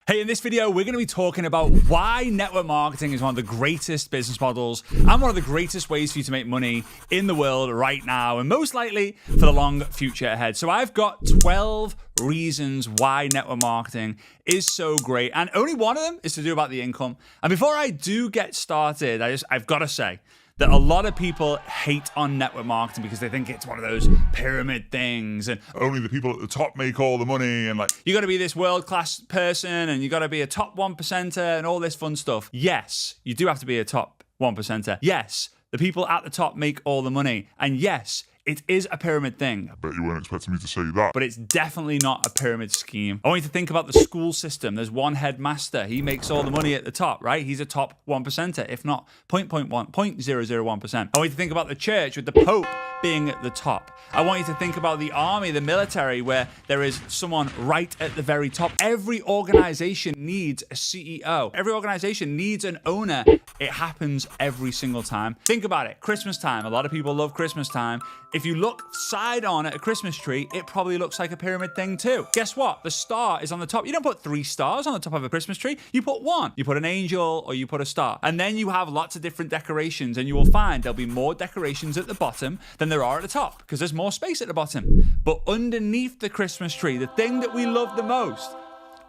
Hey, in this video, we're going to be talking about why network marketing is one of the greatest business models and one of the greatest ways for you to make money in the world right now, and most likely for the long future ahead. So I've got 12 reasons why network marketing is so great, and only one of them is to do about the income. And before I do get started, I've got to say that a lot of people hate on network marketing because they think it's one of those pyramid things and only the people at the top make all the money, and like, you got to be this world-class person and you got to be a top 1%er and all this fun stuff. Yes, you do have to be a top 1%er. Yes, the people at the top make all the money. And yes, it is a pyramid thing. I bet you weren't expecting me to say that. But it's definitely not a pyramid scheme. I want you to think about the school system. There's one headmaster. He makes all the money at the top, right? He's a top 1%er, if not 0.001%. I want you to think about the church with the Pope being at the top. I want you to think about the army, the military, where there is someone right at the very top. Every organization needs a CEO. Every organization needs an owner. It happens every single time. Think about it. Christmas time. A lot of people love Christmas time. If you look side on at a Christmas tree, it probably looks like a pyramid thing too. Guess what? The star is on the top. You don't put 3 stars on the top of a Christmas tree. You put 1. You put an angel or you put a star. And then you have lots of different decorations, and you will find there'll be more decorations at the bottom than there are at the top because there's more space at the bottom. But underneath the Christmas tree, the thing that we love the most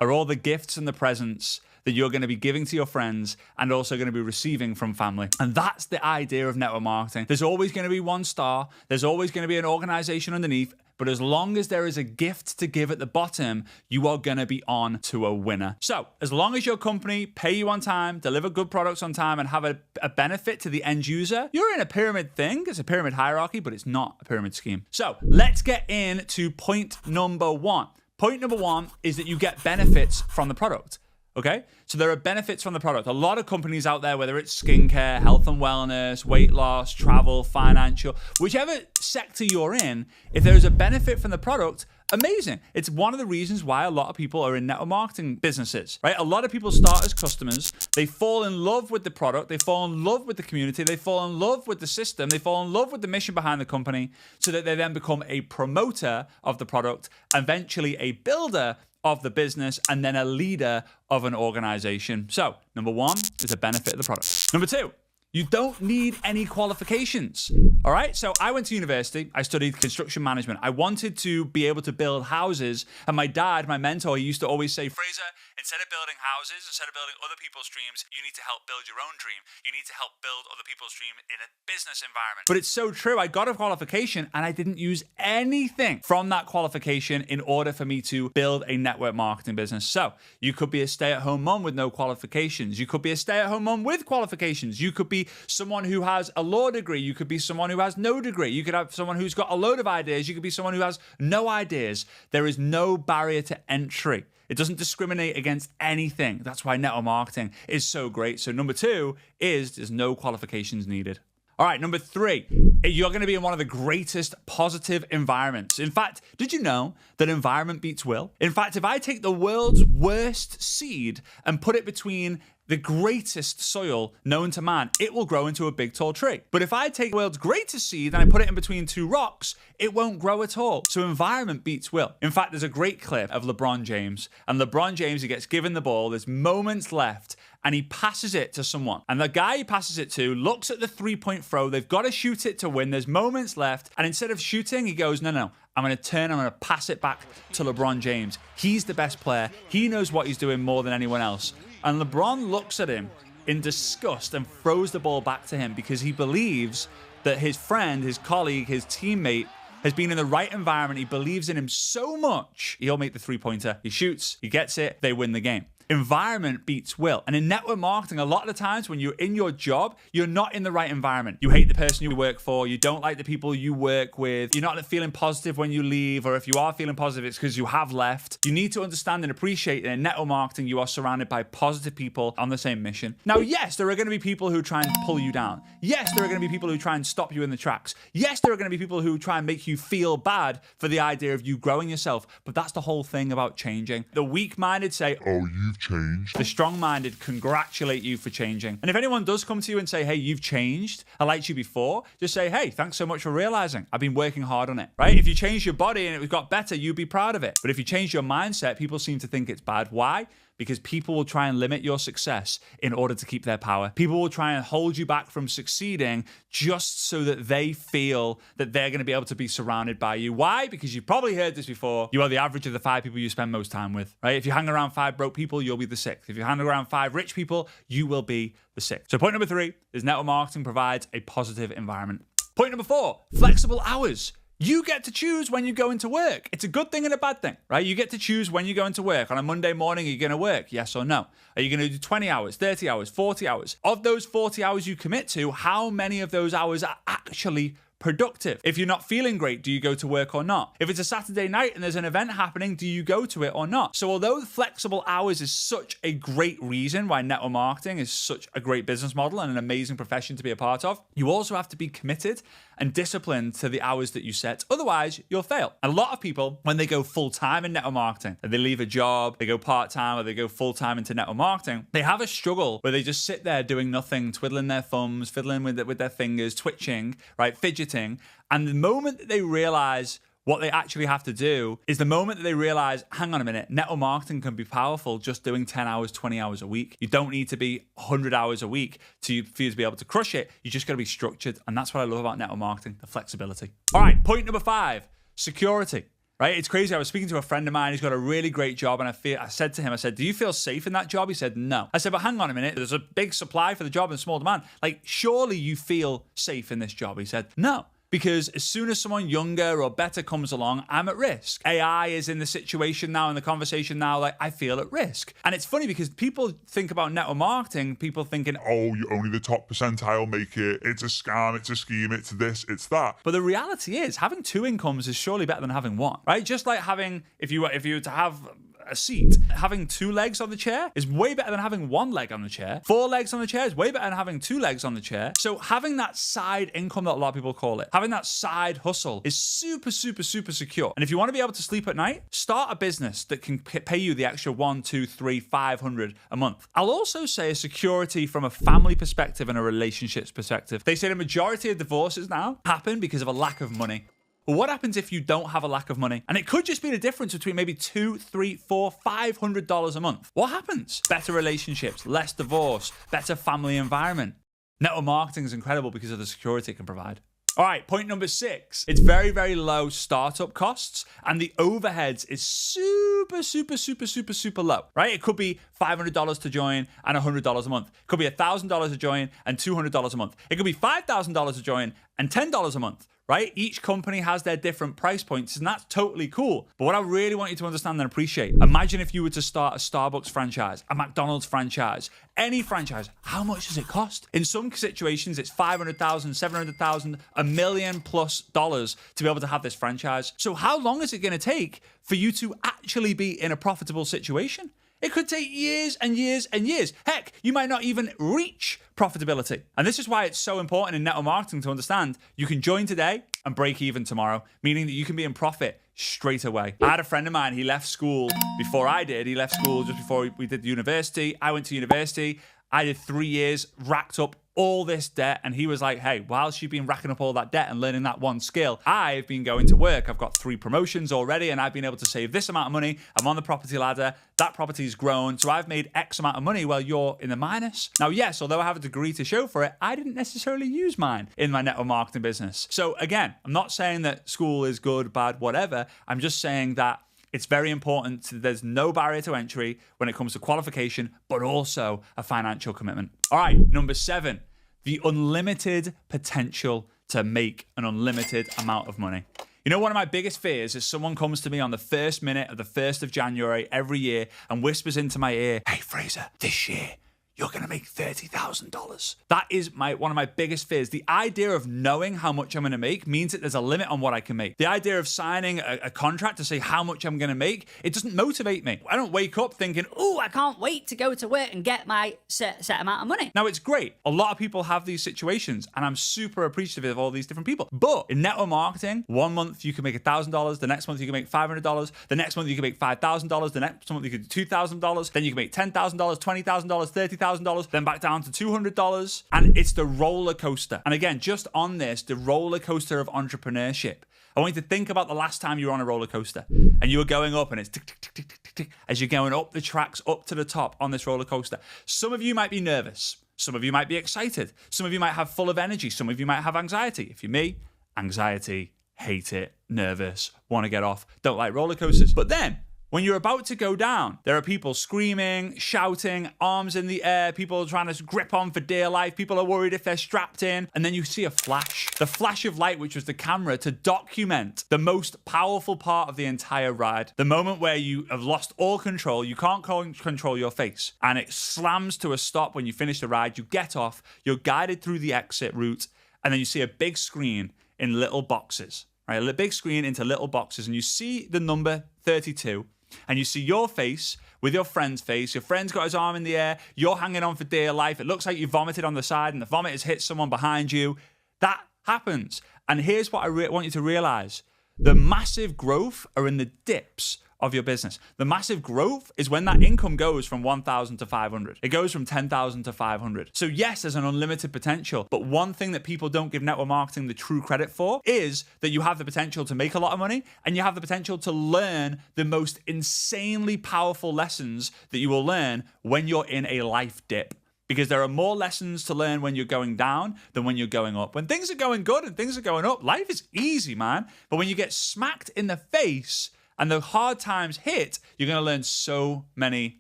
are all the gifts and the presents that you're going to be giving to your friends and also going to be receiving from family. And that's the idea of network marketing. There's always going to be 1 star. There's always going to be an organization underneath. But as long as there is a gift to give at the bottom, you are going to be on to a winner. So as long as your company pay you on time, deliver good products on time, and have a benefit to the end user, you're in a pyramid thing. It's a pyramid hierarchy, but it's not a pyramid scheme. So let's get into point number 1. Point number 1 is that you get benefits from the product. Okay, so there are benefits from the product. A lot of companies out there, whether it's skincare, health and wellness, weight loss, travel, financial, whichever sector you're in, if there's a benefit from the product, amazing. It's one of the reasons why a lot of people are in network marketing businesses, right? A lot of people start as customers. They fall in love with the product. They fall in love with the community. They fall in love with the system. They fall in love with the mission behind the company, so that they then become a promoter of the product, eventually a builder of the business, and then a leader of an organization. So number 1 is a benefit of the product. Number 2, you don't need any qualifications. All right, so I went to university. I studied construction management. I wanted to be able to build houses. And my dad, my mentor, he used to always say, Fraser, instead of building houses, instead of building other people's dreams, you need to help build your own dream. You need to help build other people's dream in a business environment. But it's so true. I got a qualification and I didn't use anything from that qualification in order for me to build a network marketing business. So you could be a stay-at-home mom with no qualifications. You could be a stay-at-home mom with qualifications. You could be someone who has a law degree. You could be someone who has no degree. You could have someone who's got a load of ideas. You could be someone who has no ideas. There is no barrier to entry. It doesn't discriminate against anything. That's why network marketing is so great. So number 2 is there's no qualifications needed. All right, number 3, you're going to be in one of the greatest positive environments. In fact, did you know that environment beats will? In fact, if I take the world's worst seed and put it between the greatest soil known to man, it will grow into a big tall tree. But if I take the world's greatest seed and I put it in between 2 rocks, it won't grow at all. So environment beats will. In fact, there's a great clip of LeBron James. And LeBron James, he gets given the ball, there's moments left, and he passes it to someone. And the guy he passes it to looks at the 3-point throw. They've got to shoot it to win. There's moments left. And instead of shooting, he goes, no, I'm going to turn, I'm going to pass it back to LeBron James. He's the best player. He knows what he's doing more than anyone else. And LeBron looks at him in disgust and throws the ball back to him because he believes that his friend, his colleague, his teammate has been in the right environment. He believes in him so much, he'll make the 3-pointer. He shoots, he gets it, they win the game. Environment beats will. And in network marketing, a lot of the times when you're in your job, you're not in the right environment. You hate the person you work for. You don't like the people you work with. You're not feeling positive when you leave, or if you are feeling positive, it's because you have left. You need to understand and appreciate that in network marketing, you are surrounded by positive people on the same mission. Now, yes, there are going to be people who try and pull you down. Yes, there are going to be people who try and stop you in the tracks. Yes, there are going to be people who try and make you feel bad for the idea of you growing yourself. But that's the whole thing about changing. The weak-minded say, oh, you've changed. The strong-minded congratulate you for changing. And if anyone does come to you and say, hey, you've changed, I liked you before, just say, hey, thanks so much for realizing. I've been working hard on it, right? If you change your body and it got better, you'd be proud of it. But if you change your mindset, people seem to think it's bad. Why? because people will try and limit your success in order to keep their power. People will try and hold you back from succeeding just so that they feel that they're going to be able to be surrounded by you. Why? Because you've probably heard this before. You are the average of the 5 people you spend most time with, right? If you hang around 5 broke people, you'll be the 6th. If you hang around 5 rich people, you will be the 6th. So point number 3 is network marketing provides a positive environment. Point number 4, flexible hours. You get to choose when you go into work. It's a good thing and a bad thing, right? You get to choose when you go into work. On a Monday morning, are you going to work? Yes or no? Are you going to do 20 hours, 30 hours, 40 hours? Of those 40 hours you commit to, how many of those hours are actually productive? If you're not feeling great, do you go to work or not? If it's a Saturday night and there's an event happening, do you go to it or not? So although flexible hours is such a great reason why network marketing is such a great business model and an amazing profession to be a part of, you also have to be committed and disciplined to the hours that you set. Otherwise, you'll fail. And a lot of people, when they go full-time in network marketing, and they leave a job, they go part-time, or they go full-time into network marketing, they have a struggle where they just sit there doing nothing, twiddling their thumbs, fiddling with their fingers, twitching, right, fidgeting. And the moment that they realize what they actually have to do is the moment that they realize, hang on a minute, network marketing can be powerful just doing 10 hours, 20 hours a week. You don't need to be 100 hours a week for you to be able to crush it. You just got to be structured. And that's what I love about network marketing, the flexibility. All right, point number 5, security. Right? It's crazy. I was speaking to a friend of mine who's got a really great job, and I said to him, do you feel safe in that job? He said, no. I said, but hang on a minute. There's a big supply for the job and small demand. Like, surely you feel safe in this job. He said, no. Because as soon as someone younger or better comes along, I'm at risk. AI is in the situation now, in the conversation now, like I feel at risk. And it's funny because people think about network marketing, people thinking, oh, only the top percentile make it. It's a scam, it's a scheme, it's this, it's that. But the reality is having 2 incomes is surely better than having 1, right? Just like having, if you were to have a seat, having 2 legs on the chair is way better than having 1 leg on the chair. 4 legs on the chair is way better than having 2 legs on the chair. So having that side income that a lot of people call it, having that side hustle is super, super, super secure. And if you want to be able to sleep at night, start a business that can pay you the extra 1, 2, 3, 500 a month. I'll also say a security from a family perspective and a relationships perspective. They say the majority of divorces now happen because of a lack of money. Well, what happens if you don't have a lack of money? And it could just be the difference between maybe $2, $3, $4, $500 a month. What happens? Better relationships, less divorce, better family environment. Network marketing is incredible because of the security it can provide. All right, point number 6. It's very, very low startup costs, and the overheads is super, super, super, super, super low, right? It could be $500 to join and $100 a month. It could be $1,000 to join and $200 a month. It could be $5,000 to join and $10 a month. Right? Each company has their different price points, and that's totally cool. But what I really want you to understand and appreciate, imagine if you were to start a Starbucks franchise, a McDonald's franchise, any franchise, how much does it cost? In some situations, it's $500,000, $700,000, $1 million+ to be able to have this franchise. So how long is it going to take for you to actually be in a profitable situation? It could take years and years and years. Heck, you might not even reach profitability. And this is why it's so important in network marketing to understand you can join today and break even tomorrow, meaning that you can be in profit straight away. I had a friend of mine, he left school before I did. He left school just before we did university. I went to university. I did 3 years, racked up all this debt, and he was like, hey, whilst you've been racking up all that debt and learning that one skill, I've been going to work. I've got 3 promotions already, and I've been able to save this amount of money. I'm on the property ladder. That property's grown, so I've made X amount of money while you're in the minus. Now, yes, although I have a degree to show for it, I didn't necessarily use mine in my network marketing business. So again, I'm not saying that school is good, bad, whatever. I'm just saying that it's very important. There's no barrier to entry when it comes to qualification, but also a financial commitment. All right, number 7, the unlimited potential to make an unlimited amount of money. You know, one of my biggest fears is someone comes to me on the first minute of the 1st of January every year and whispers into my ear, hey, Fraser, this year, you're going to make $30,000. That is one of my biggest fears. The idea of knowing how much I'm going to make means that there's a limit on what I can make. The idea of signing a contract to say how much I'm going to make, it doesn't motivate me. I don't wake up thinking, oh, I can't wait to go to work and get my set amount of money. Now, it's great. A lot of people have these situations, and I'm super appreciative of all these different people. But in network marketing, 1 month you can make $1,000. The next month you can make $500. The next month you can make $5,000. The next month you can do $2,000. Then you can make $10,000, $20,000, $30,000. $3,000, then back down to $200. And it's the roller coaster. And again, just on this, the roller coaster of entrepreneurship. I want you to think about the last time you were on a roller coaster and you were going up and it's tick, tick, tick, tick, tick, tick, as you're going up the tracks, up to the top on this roller coaster. Some of you might be nervous. Some of you might be excited. Some of you might have full of energy. Some of you might have anxiety. If you're me, anxiety, hate it, nervous, want to get off, don't like roller coasters. But then, when you're about to go down, there are people screaming, shouting, arms in the air, people trying to grip on for dear life, people are worried if they're strapped in, and then you see a flash. The flash of light, which was the camera to document the most powerful part of the entire ride. The moment where you have lost all control, you can't control your face, and it slams to a stop when you finish the ride, you get off, you're guided through the exit route, and then you see a big screen in little boxes, right? A big screen into little boxes, and you see the number 32, and you see your face with your friend's face. Your friend's got his arm in the air. You're hanging on for dear life. It looks like you vomited on the side and the vomit has hit someone behind you. That happens. And here's what I want you to realize. The massive growth are in the dips of your business. The massive growth is when that income goes from 1,000 to 500. It goes from 10,000 to 500. So yes, there's an unlimited potential, but one thing that people don't give network marketing the true credit for is that you have the potential to make a lot of money and you have the potential to learn the most insanely powerful lessons that you will learn when you're in a life dip. Because there are more lessons to learn when you're going down than when you're going up. When things are going good and things are going up, life is easy, man. But when you get smacked in the face and the hard times hit, you're going to learn so many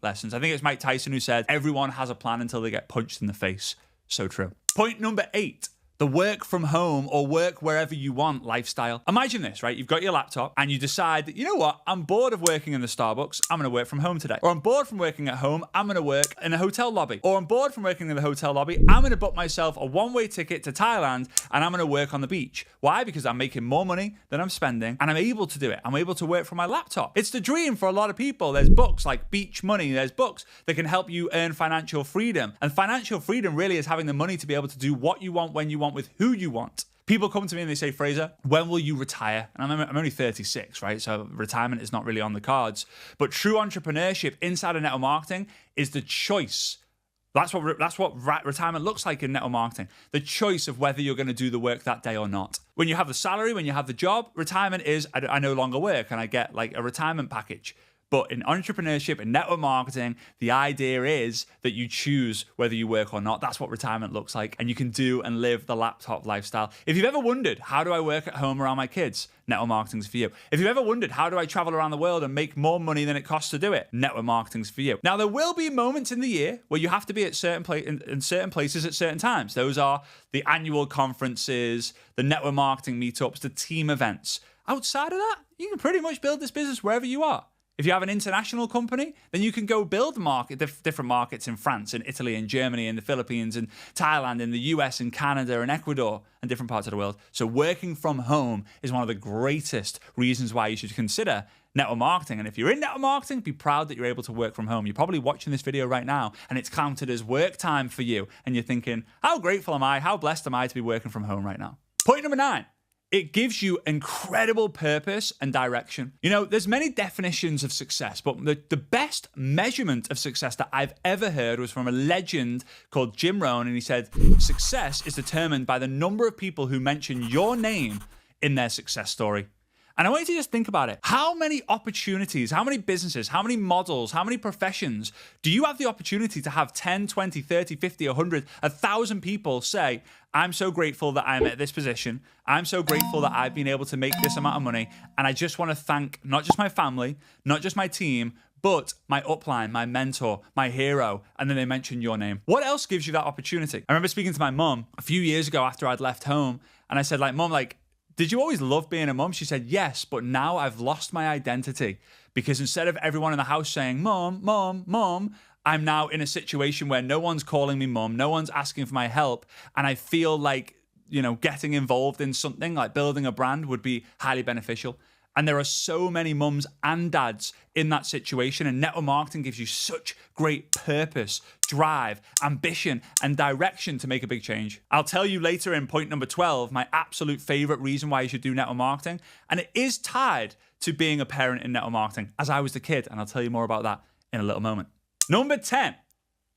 lessons. I think it's Mike Tyson who said, everyone has a plan until they get punched in the face. So true. Point number 8. The work from home or work wherever you want lifestyle. Imagine this, right? You've got your laptop and you decide that, you know what? I'm bored of working in the Starbucks. I'm going to work from home today. Or I'm bored from working at home. I'm going to work in a hotel lobby. Or I'm bored from working in the hotel lobby. I'm going to book myself a one-way ticket to Thailand and I'm going to work on the beach. Why? Because I'm making more money than I'm spending and I'm able to do it. I'm able to work from my laptop. It's the dream for a lot of people. There's books like Beach Money. There's books that can help you earn financial freedom. And financial freedom really is having the money to be able to do what you want, when you want, with who you want. People come to me and they say, Fraser, when will you retire? And I'm only 36, right? So retirement is not really on the cards. But true entrepreneurship inside of network marketing is the choice. That's what retirement looks like in network marketing. The choice of whether you're going to do the work that day or not. When you have the salary, when you have the job, retirement is, I no longer work and I get like a retirement package. But in entrepreneurship and network marketing, the idea is that you choose whether you work or not. That's what retirement looks like. And you can do and live the laptop lifestyle. If you've ever wondered, how do I work at home around my kids? Network marketing's for you. If you've ever wondered, how do I travel around the world and make more money than it costs to do it? Network marketing's for you. Now, there will be moments in the year where you have to be at certain places at certain times. Those are the annual conferences, the network marketing meetups, the team events. Outside of that, you can pretty much build this business wherever you are. If you have an international company, then you can go build different markets in France and Italy and Germany and the Philippines and Thailand and the US and Canada and Ecuador and different parts of the world. So working from home is one of the greatest reasons why you should consider network marketing. And if you're in network marketing, be proud that you're able to work from home. You're probably watching this video right now and it's counted as work time for you. And you're thinking, how grateful am I? How blessed am I to be working from home right now? Point number 9. It gives you incredible purpose and direction. You know, there's many definitions of success, but the best measurement of success that I've ever heard was from a legend called Jim Rohn, and he said, success is determined by the number of people who mention your name in their success story. And I want you to just think about it. How many opportunities, how many businesses, how many models, how many professions do you have the opportunity to have 10, 20, 30, 50, 100, 1,000 people say, I'm so grateful that I'm at this position. I'm so grateful that I've been able to make this amount of money. And I just want to thank not just my family, not just my team, but my upline, my mentor, my hero, and then they mention your name. What else gives you that opportunity? I remember speaking to my mom a few years ago after I'd left home, and I said, like, Mom, like, did you always love being a mom? She said, yes, but now I've lost my identity because instead of everyone in the house saying, Mom, Mom, Mom, I'm now in a situation where no one's calling me mom, no one's asking for my help, and I feel like, you know, getting involved in something like building a brand would be highly beneficial. And there are so many mums and dads in that situation, and network marketing gives you such great purpose, drive, ambition, and direction to make a big change. I'll tell you later in point number 12, my absolute favorite reason why you should do network marketing, and it is tied to being a parent in network marketing, as I was the kid, and I'll tell you more about that in a little moment. Number 10,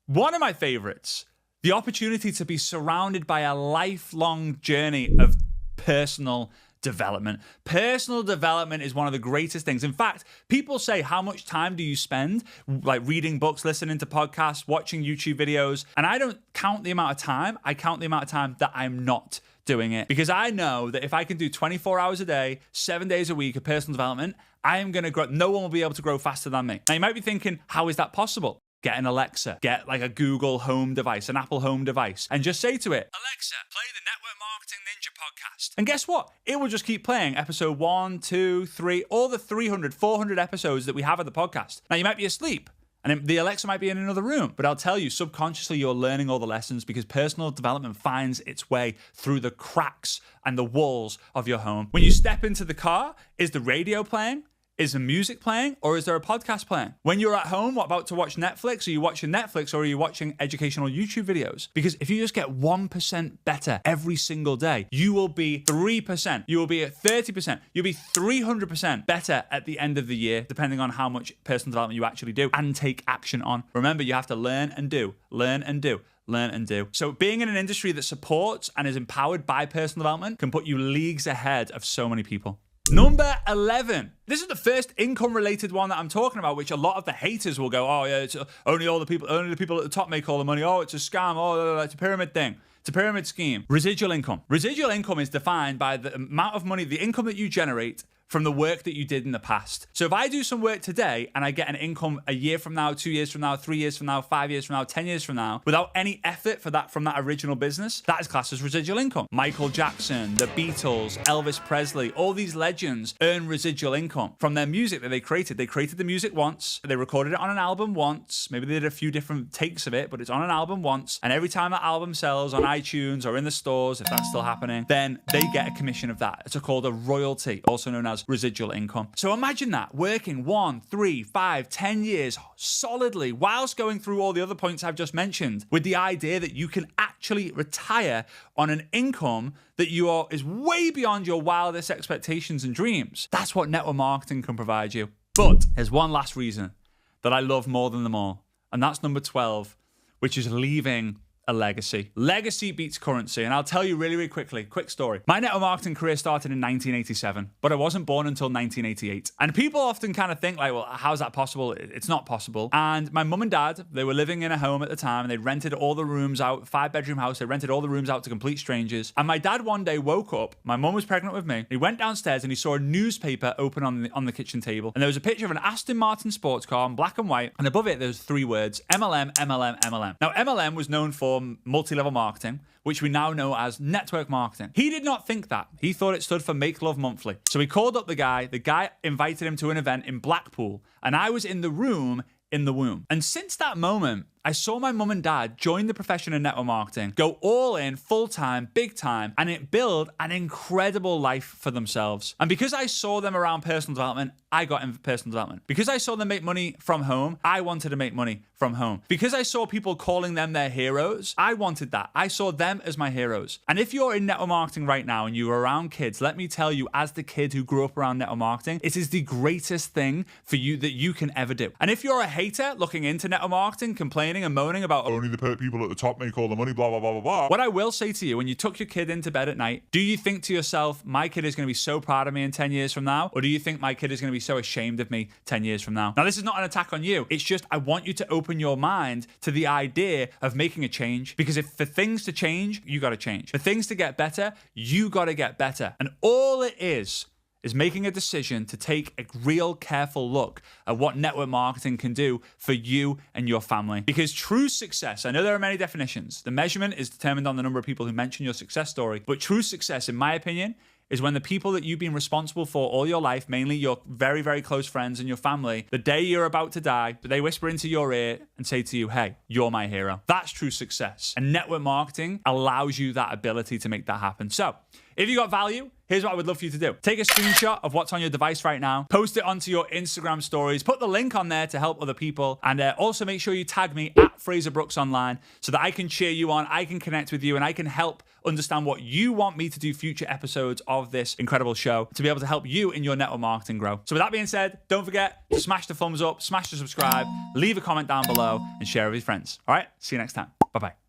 One of my favorites, the opportunity to be surrounded by a lifelong journey of personal development. Personal development is one of the greatest things. In fact, people say, how much time do you spend like reading books, listening to podcasts, watching YouTube videos? And I don't count the amount of time. I count the amount of time that I'm not doing it, because I know that if I can do 24 hours a day, 7 days a week of personal development, I am going to grow. No one will be able to grow faster than me. Now you might be thinking, how is that possible? Get an Alexa, get like a Google Home device, an Apple Home device, and just say to it, Alexa, play the Network Marketing Ninja podcast. And guess what? It will just keep playing episode 1, 2, 3, all the 300, 400 episodes that we have of the podcast. Now you might be asleep, and the Alexa might be in another room, but I'll tell you, subconsciously, you're learning all the lessons because personal development finds its way through the cracks and the walls of your home. When you step into the car, is the radio playing? Is the music playing, or is there a podcast playing? When you're at home, what about to watch Netflix? Are you watching Netflix, or are you watching educational YouTube videos? Because if you just get 1% better every single day, you will be 3%. You will be at 30%. You'll be 300% better at the end of the year, depending on how much personal development you actually do and take action on. Remember, you have to learn and do, learn and do. Learn and do. So being in an industry that supports and is empowered by personal development can put you leagues ahead of so many people. Number 11. This is the first income-related one that I'm talking about, which a lot of the haters will go, oh yeah, it's only the people at the top make all the money. Oh, it's a scam. Oh, it's a pyramid thing. It's a pyramid scheme. Residual income. Residual income is defined by the amount of money, the income that you generate from the work that you did in the past. So if I do some work today and I get an income a year from now, 2 years from now, 3 years from now, 5 years from now, 10 years from now, without any effort from that original business, that is classed as residual income. Michael Jackson, the Beatles, Elvis Presley, all these legends earn residual income from their music that they created. They created the music once, they recorded it on an album once, maybe they did a few different takes of it, but it's on an album once, and every time that album sells on iTunes or in the stores, if that's still happening, then they get a commission of that. It's called a royalty, also known as residual income. So imagine that, working 1, 3, 5, 10 years solidly whilst going through all the other points I've just mentioned, with the idea that you can actually retire on an income that is way beyond your wildest expectations and dreams. That's what network marketing can provide you. But there's one last reason that I love more than them all, and that's number 12, which is leaving a legacy. Legacy beats currency. And I'll tell you really, really quickly, quick story. My network marketing career started in 1987, but I wasn't born until 1988. And people often kind of think like, well, how's that possible? It's not possible. And my mum and dad, they were living in a home at the time and they rented all the rooms out, 5-bedroom house. They rented all the rooms out to complete strangers. And my dad one day woke up, my mum was pregnant with me. He went downstairs and he saw a newspaper open on the kitchen table. And there was a picture of an Aston Martin sports car in black and white. And above it, there was 3 words, MLM, MLM, MLM. Now, MLM was known for multi-level marketing, which we now know as network marketing. He did not think that. He thought it stood for Make Love Monthly. So he called up the guy. The guy invited him to an event in Blackpool, and I was in the room in the womb. And since that moment, I saw my mum and dad join the profession of network marketing, go all in, full-time, big time, and it build an incredible life for themselves. And because I saw them around personal development, I got into personal development. Because I saw them make money from home, I wanted to make money from home. Because I saw people calling them their heroes, I wanted that. I saw them as my heroes. And if you're in network marketing right now and you're around kids, let me tell you, as the kid who grew up around network marketing, it is the greatest thing for you that you can ever do. And if you're a hater looking into network marketing, complaining and moaning about only the people at the top make all the money, blah, blah, blah, blah, blah. What I will say to you, when you took your kid into bed at night, do you think to yourself, my kid is going to be so proud of me in 10 years from now? Or do you think my kid is going to be so ashamed of me 10 years from now? Now, this is not an attack on you. It's just, I want you to open your mind to the idea of making a change. Because if for things to change, you got to change. For things to get better, you got to get better. And all it is making a decision to take a real careful look at what network marketing can do for you and your family. Because true success, I know there are many definitions. The measurement is determined on the number of people who mention your success story. But true success, in my opinion, is when the people that you've been responsible for all your life, mainly your very, very close friends and your family, the day you're about to die, they whisper into your ear and say to you, hey, you're my hero. That's true success. And network marketing allows you that ability to make that happen. So If you got value, here's what I would love for you to do. Take a screenshot of what's on your device right now, post it onto your Instagram stories, put the link on there to help other people, and also make sure you tag me at Fraser Brooks Online so that I can cheer you on, I can connect with you, and I can help understand what you want me to do future episodes of this incredible show to be able to help you in your network marketing grow. So with that being said, don't forget to smash the thumbs up, smash the subscribe, leave a comment down below, and share with your friends. All right, see you next time. Bye-bye.